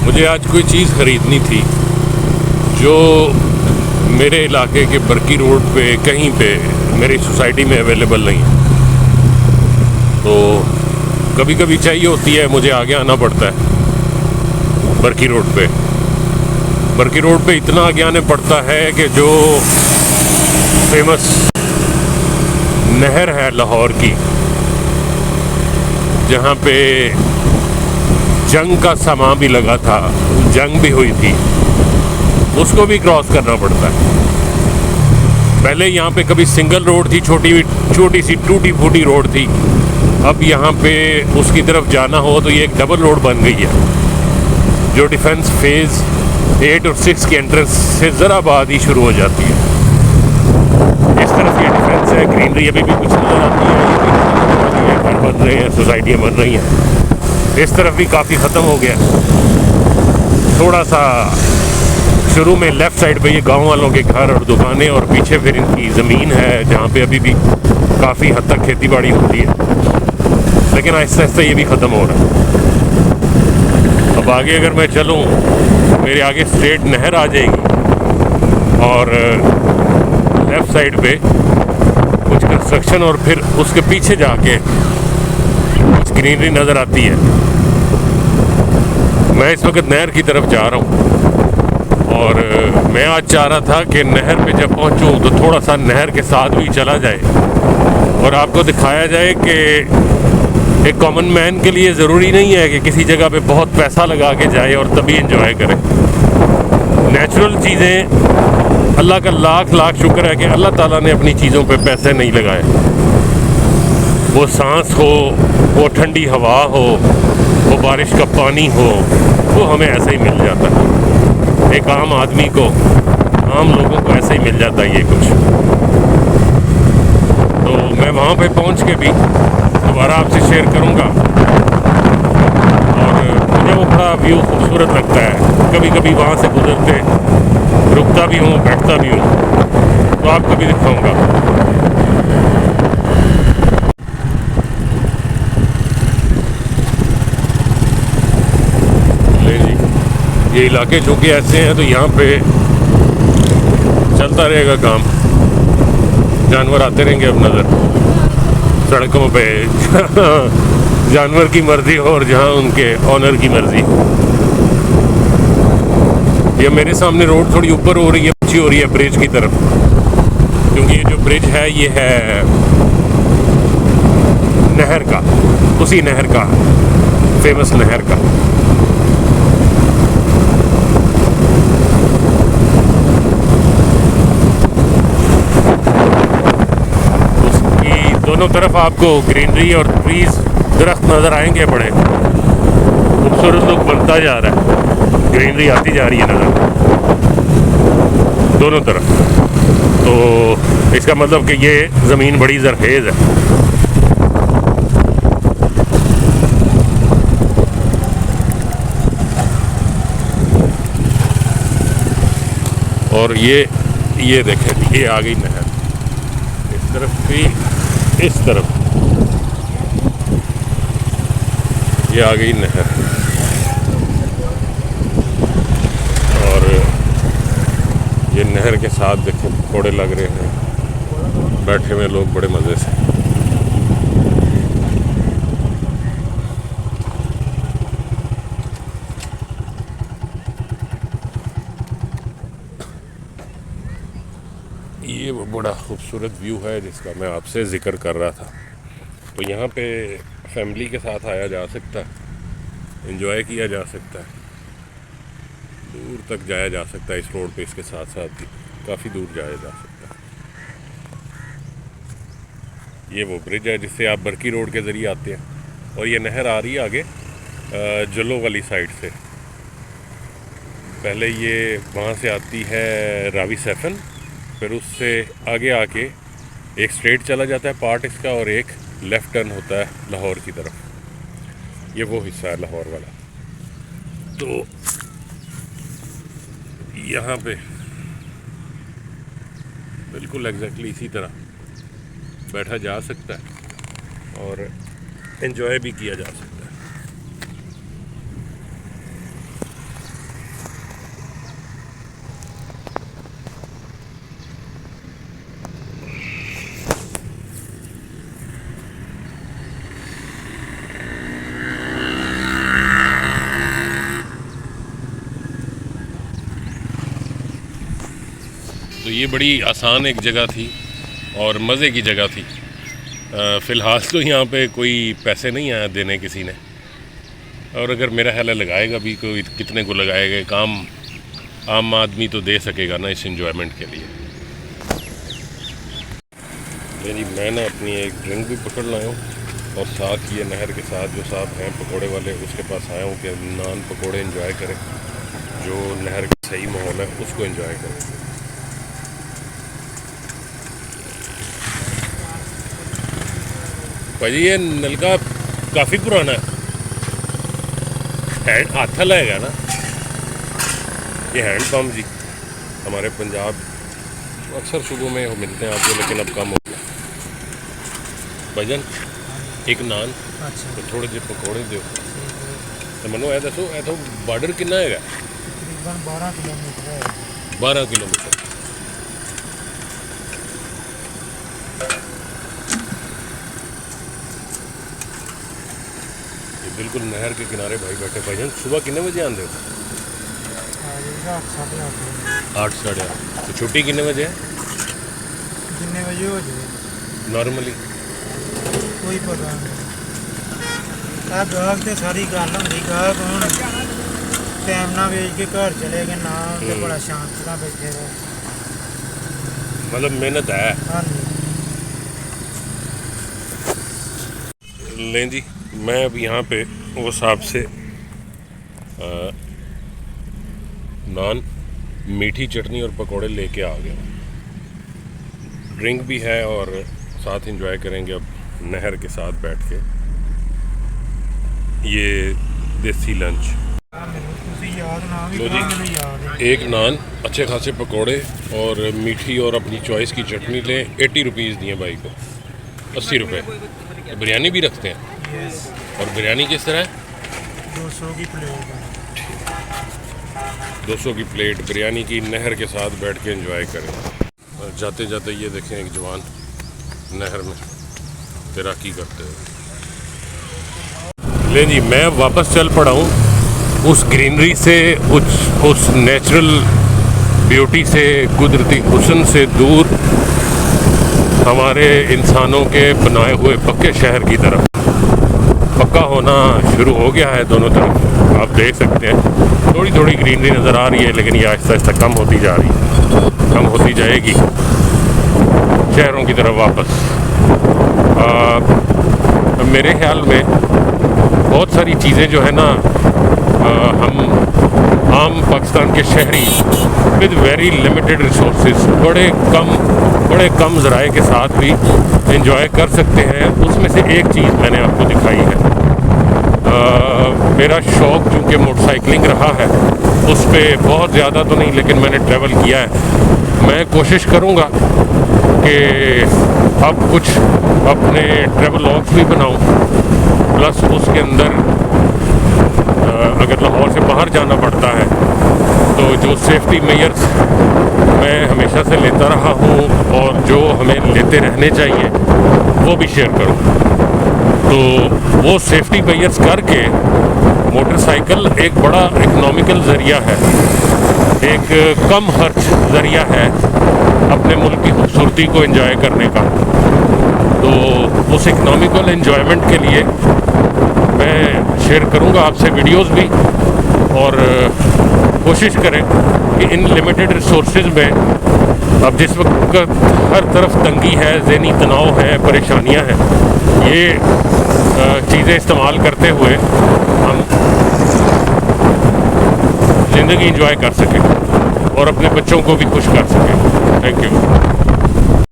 मुझे आज कोई चीज़ ख़रीदनी थी जो मेरे इलाके के बरकी रोड पे कहीं पे मेरी सोसाइटी में अवेलेबल नहीं है। तो कभी कभी चाहिए होती है, मुझे आगे आना पड़ता है बरकी रोड पे। बरकी रोड पे इतना आगे आने पड़ता है कि जो फेमस नहर है लाहौर की, जहाँ पे जंग का सामा भी लगा था, जंग भी हुई थी, उसको भी क्रॉस करना पड़ता है। पहले यहाँ पे कभी सिंगल रोड थी, छोटी सी टूटी फूटी रोड थी। अब यहाँ पे उसकी तरफ जाना हो तो ये एक डबल रोड बन गई है, जो डिफेंस फेज़ 8 और 6 की एंट्रेंस से ज़रा बाद ही शुरू हो जाती है। इस तरफ ये डिफेंस है, ग्रीनरी अभी भी कुछ नज़र आती है, घर बन रहे हैं, सोसाइटियाँ बन रही हैं। इस तरफ भी काफ़ी ख़त्म हो गया। थोड़ा सा शुरू में लेफ़्ट साइड पे ये गांव वालों के घर और दुकानें, और पीछे फिर इनकी ज़मीन है जहाँ पे अभी भी काफ़ी हद तक खेती बाड़ी होती है, लेकिन आहिस्ता आहिस्ता ये भी ख़त्म हो रहा है। अब आगे अगर मैं चलूँ, मेरे आगे स्ट्रेट नहर आ जाएगी और लेफ़्ट साइड पे कुछ कंस्ट्रक्शन, और फिर उसके पीछे जाके कुछ ग्रीनरी नज़र आती है। मैं इस वक्त नहर की तरफ जा रहा हूँ और मैं आज चाह रहा था कि नहर पे जब पहुँचूँ तो थोड़ा सा नहर के साथ भी चला जाए और आपको दिखाया जाए कि एक कॉमन मैन के लिए ज़रूरी नहीं है कि किसी जगह पे बहुत पैसा लगा के जाए और तभी एंजॉय करे। नेचुरल चीज़ें, अल्लाह का लाख लाख शुक्र है कि अल्लाह ताला ने अपनी चीज़ों पे पैसे नहीं लगाए। वो सांस हो, वो ठंडी हवा हो, वो बारिश का पानी हो, वो हमें ऐसे ही मिल जाता है। एक आम आदमी को, आम लोगों को ऐसे ही मिल जाता है ये कुछ। तो मैं वहाँ पे पहुँच के भी दोबारा आपसे शेयर करूँगा, और मुझे वो बड़ा व्यू खूबसूरत लगता है। कभी कभी वहाँ से गुजरते रुकता भी हूँ, बैठता भी हूँ, तो आपको भी दिखाऊँगा। ये इलाके चूँकि ऐसे हैं तो यहाँ पे चलता रहेगा काम, जानवर आते रहेंगे अब नज़र सड़कों पे जानवर की मर्ज़ी हो और जहाँ उनके ऑनर की मर्ज़ी। ये मेरे सामने रोड थोड़ी ऊपर हो रही है, ऊँची हो रही है ब्रिज की तरफ, क्योंकि ये जो ब्रिज है ये है नहर का, उसी नहर का, फेमस नहर का। दोनों तरफ आपको ग्रीनरी और ट्रीज, दरख्त नज़र आएंगे। बड़े खूबसूरत लुक बनता जा रहा है, ग्रीनरी आती जा रही है नज़र दोनों तरफ। तो इसका मतलब कि ये ज़मीन बड़ी ज़रखेज़ है। और ये देखें, ये आ गई नहर, इस तरफ भी, इस तरफ ये आ गई नहर। और ये नहर के साथ देखें पकौड़े लग रहे हैं, बैठे हुए लोग बड़े मज़े से। ये वो बड़ा खूबसूरत व्यू है जिसका मैं आपसे ज़िक्र कर रहा था। तो यहाँ पे फैमिली के साथ आया जा सकता है, एंजॉय किया जा सकता है, दूर तक जाया जा सकता है इस रोड पे। इसके साथ साथ भी काफ़ी दूर जाया जा सकता है। ये वो ब्रिज है जिससे आप बरकी रोड के ज़रिए आते हैं, और ये नहर आ रही है आगे जलो वाली साइड से। पहले ये वहाँ से आती है रावी सैफन, फिर उससे आगे आके एक स्ट्रेट चला जाता है पार्ट इसका, और एक लेफ़्ट टर्न होता है लाहौर की तरफ। ये वो हिस्सा है लाहौर वाला। तो यहाँ पे बिल्कुल एग्जैक्टली इसी तरह बैठा जा सकता है और एंजॉय भी किया जा सकता है। तो ये बड़ी आसान एक जगह थी और मज़े की जगह थी। फ़िलहाल तो यहाँ पे कोई पैसे नहीं आया देने किसी ने, और अगर मेरा ख्याल है लगाएगा भी कोई, कितने को लगाएगा, काम आम आदमी तो दे सकेगा ना इस एंजॉयमेंट के लिए। मेरी मैं ना अपनी एक ड्रिंक भी पकड़ लाया हूँ और साथ ये नहर के साथ जो साहब हैं पकोड़े वाले, उसके पास आया हूँ कि नान पकोड़े एंजॉय करें, जो नहर का सही माहौल है उसको एंजॉय करें। भाजी ये नलका काफ़ी पुराना है, हैंड हाथ लगेगा ना ये हैंड पंप जी। हमारे पंजाब अक्सर सुबह में मिलते हैं आपको, लेकिन अब कम हो गया। भाईजान एक नान तो थोड़े जे पकौड़े दो तो मनो ऐ दसो इतों बार्डर कितना है? तकरीबन 12 किलोमीटर है। 12 किलोमीटर। ये बिल्कुल नहर के किनारे भाई बैठे। भाईजान सुबह कितने बजे आते हो? 8 साढ़े 8। तो छुट्टी कितने बजे है? जितने बजे हो जाए नॉर्मली कोई पता नहीं। गाहक तो सारी गल होंगी, गाहक हूँ टाइम ना बेच के घर चले गए ना, तो बड़ा शांत ना बैठे रहे। मतलब मेहनत है। हाँ जी। लें जी, मैं अब यहाँ पे वो साहब से नान, मीठी चटनी और पकोड़े लेके आ गया। ड्रिंक भी है और साथ एंजॉय करेंगे अब नहर के साथ बैठ के ये देसी लंच। लो जी, एक नान, अच्छे खासे पकोड़े और मीठी और अपनी चॉइस की चटनी लें। 80 रुपीज़ दिए भाई को, 80 रुपये। तो बिरयानी भी रखते हैं। और बिरयानी किस तरह है? 200 की प्लेट है। 200 की प्लेट बिरयानी की, नहर के साथ बैठ के एंजॉय करें। और जाते जाते ये देखें एक जवान नहर में तैराकी करते हैं। ले जी, मैं वापस चल पड़ा हूँ उस ग्रीनरी से, उस नेचुरल ब्यूटी से, कुदरती हुस्न से दूर, हमारे इंसानों के बनाए हुए पक्के शहर की तरफ। पक्का होना शुरू हो गया है दोनों तरफ, आप देख सकते हैं। थोड़ी थोड़ी ग्रीनरी नज़र आ रही है, लेकिन ये आहिस्ता आहिस्ता कम होती जा रही है, कम होती जाएगी शहरों की तरफ वापस। मेरे ख्याल में बहुत सारी चीज़ें जो है ना, हम आम पाकिस्तान के शहरी विद वेरी लिमिटेड रिसोर्सेज, बड़े कम ज़राए के साथ भी एंजॉय कर सकते हैं। उसमें से एक चीज़ मैंने आपको दिखाई है। मेरा शौक़ चूँकि मोटरसाइकिलिंग रहा है, उस पर बहुत ज़्यादा तो नहीं, लेकिन मैंने ट्रैवल किया है। मैं कोशिश करूँगा कि अब कुछ अपने ट्रैवल व्लॉग्स भी बनाऊँ, प्लस उसके अंदर अगर लाहौर से बाहर जाना पड़ता है तो जो सेफ्टी मेजर्स मैं हमेशा से लेता रहा हूँ और जो हमें लेते रहने चाहिए वो भी शेयर करूँ। तो वो सेफ्टी मेजर्स करके मोटरसाइकिल एक बड़ा इकोनॉमिकल ज़रिया है, एक कम खर्च ज़रिया है अपने मुल्क की खूबसूरती को एंजॉय करने का। तो उस इकोनॉमिकल एंजॉयमेंट के लिए मैं शेयर करूंगा आपसे वीडियोस भी, और कोशिश करें कि इन लिमिटेड रिसोर्सेज में, अब जिस वक्त हर तरफ तंगी है, ज़हनी तनाव है, परेशानियां हैं, ये चीज़ें इस्तेमाल करते हुए हम ज़िंदगी एंजॉय कर सकें और अपने बच्चों को भी खुश कर सकें। Thank you.